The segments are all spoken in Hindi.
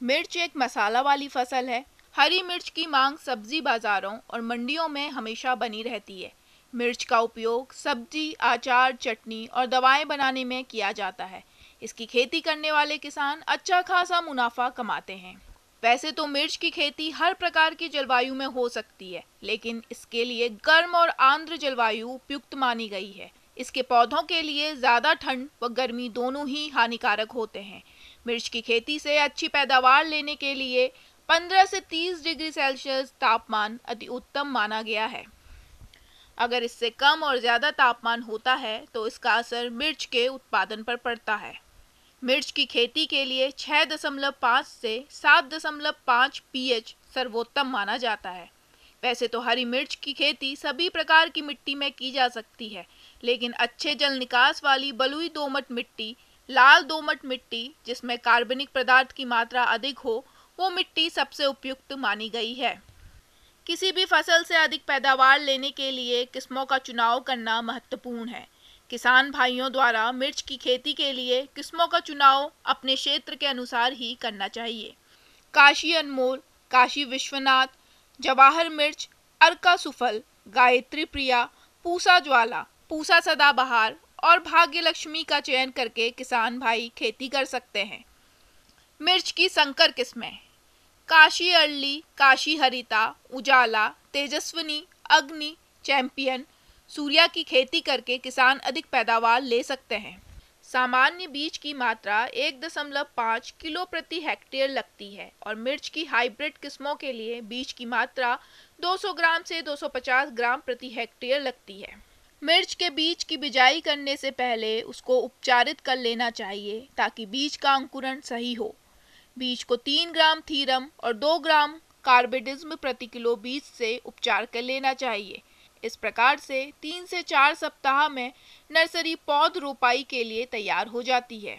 मिर्च एक मसाला वाली फसल है। हरी मिर्च की मांग सब्जी बाजारों और मंडियों में हमेशा बनी रहती है। मिर्च का उपयोग सब्जी, अचार, चटनी और दवाएं बनाने में किया जाता है। इसकी खेती करने वाले किसान अच्छा खासा मुनाफा कमाते हैं। वैसे तो मिर्च की खेती हर प्रकार की जलवायु में हो सकती है, लेकिन इसके लिए गर्म और आर्द्र जलवायु उपयुक्त मानी गई है। इसके पौधों के लिए ज़्यादा ठंड व गर्मी दोनों ही हानिकारक होते हैं। मिर्च की खेती से अच्छी पैदावार लेने के लिए 15 से 30 डिग्री सेल्सियस तापमान अति उत्तम माना गया है। अगर इससे कम और ज़्यादा तापमान होता है तो इसका असर मिर्च के उत्पादन पर पड़ता है। मिर्च की खेती के लिए 6.5 से 7.5 पीएच सर्वोत्तम माना जाता है। वैसे तो हरी मिर्च की खेती सभी प्रकार की मिट्टी में की जा सकती है, लेकिन अच्छे जल निकास वाली बलुई दोमट मिट्टी, लाल दोमट मिट्टी जिसमें कार्बनिक पदार्थ की मात्रा अधिक हो, वो मिट्टी सबसे उपयुक्त मानी गई है। किसी भी फसल से अधिक पैदावार लेने के लिए किस्मों का चुनाव करना महत्वपूर्ण है। किसान भाइयों द्वारा मिर्च की खेती के लिए किस्मों का चुनाव अपने क्षेत्र के अनुसार ही करना चाहिए। काशी अनमोल, काशी विश्वनाथ, जवाहर मिर्च, अर्का सुफल, गायत्री प्रिया, पूसा ज्वाला, पूसा सदाबहार और भाग्य लक्ष्मी का चयन करके किसान भाई खेती कर सकते हैं। मिर्च की संकर किस्में: काशी अर्ली, काशी हरिता, उजाला, तेजस्विनी, अग्नि, चैंपियन, सूर्या की खेती करके किसान अधिक पैदावार ले सकते हैं। सामान्य बीज की मात्रा 1.5 किलो प्रति हेक्टेयर लगती है और मिर्च की हाइब्रिड किस्मों के लिए बीज की मात्रा 200 ग्राम से 250 ग्राम प्रति हेक्टेयर लगती है। मिर्च के बीज की बिजाई करने से पहले उसको उपचारित कर लेना चाहिए ताकि बीज का अंकुरण सही हो। बीज को 3 ग्राम थीरम और 2 ग्राम कार्बेडिज्म प्रति किलो बीज से उपचार कर लेना चाहिए। इस प्रकार से 3 से 4 सप्ताह में नर्सरी पौध रोपाई के लिए तैयार हो जाती है।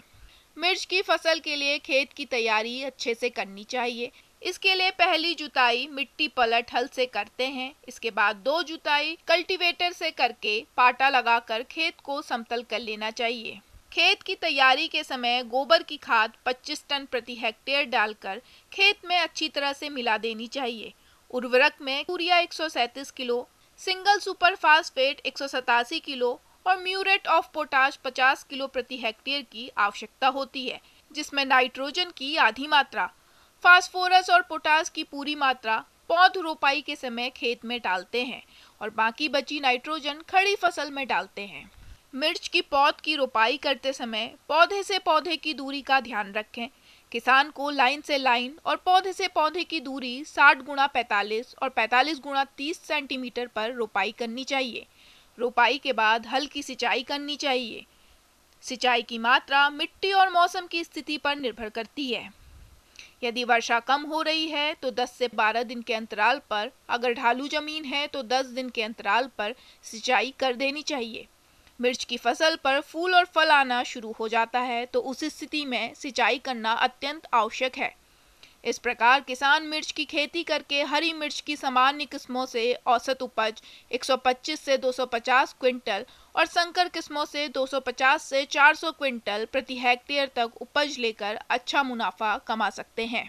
मिर्च की फसल के लिए खेत की तैयारी अच्छे से करनी चाहिए। इसके लिए पहली जुताई मिट्टी पलट हल से करते हैं। इसके बाद 2 जुताई कल्टीवेटर से करके पाटा लगाकर खेत को समतल कर लेना चाहिए। खेत की तैयारी के समय गोबर की खाद 25 टन प्रति हेक्टेयर डालकर खेत में अच्छी तरह से मिला देनी चाहिए। उर्वरक में urea 137 kilo, single super phosphate 187 kilo और म्यूरेट ऑफ पोटाश 50 किलो प्रति हेक्टेयर की आवश्यकता होती है, जिसमें नाइट्रोजन की आधी मात्रा, फास्फोरस और पोटाश की पूरी मात्रा पौध रोपाई के समय खेत में डालते हैं और बाकी बची नाइट्रोजन खड़ी फसल में डालते हैं। मिर्च की पौध की रोपाई करते समय पौधे से पौधे की दूरी का ध्यान रखें। किसान को लाइन से लाइन और पौधे से पौधे की दूरी 60 गुणा 45 और 45 गुणा 30 सेंटीमीटर पर रोपाई करनी चाहिए। रोपाई के बाद हल्की सिंचाई करनी चाहिए। सिंचाई की मात्रा मिट्टी और मौसम की स्थिति पर निर्भर करती है। यदि वर्षा कम हो रही है तो 10 से 12 दिन के अंतराल पर, अगर ढालू जमीन है तो 10 दिन के अंतराल पर सिंचाई कर देनी चाहिए। मिर्च की फसल पर फूल और फल आना शुरू हो जाता है तो उस स्थिति में सिंचाई करना अत्यंत आवश्यक है। इस प्रकार किसान मिर्च की खेती करके हरी मिर्च की सामान्य किस्मों से औसत उपज 125 से 250 क्विंटल और संकर किस्मों से 250 से 400 क्विंटल प्रति हेक्टेयर तक उपज लेकर अच्छा मुनाफा कमा सकते हैं।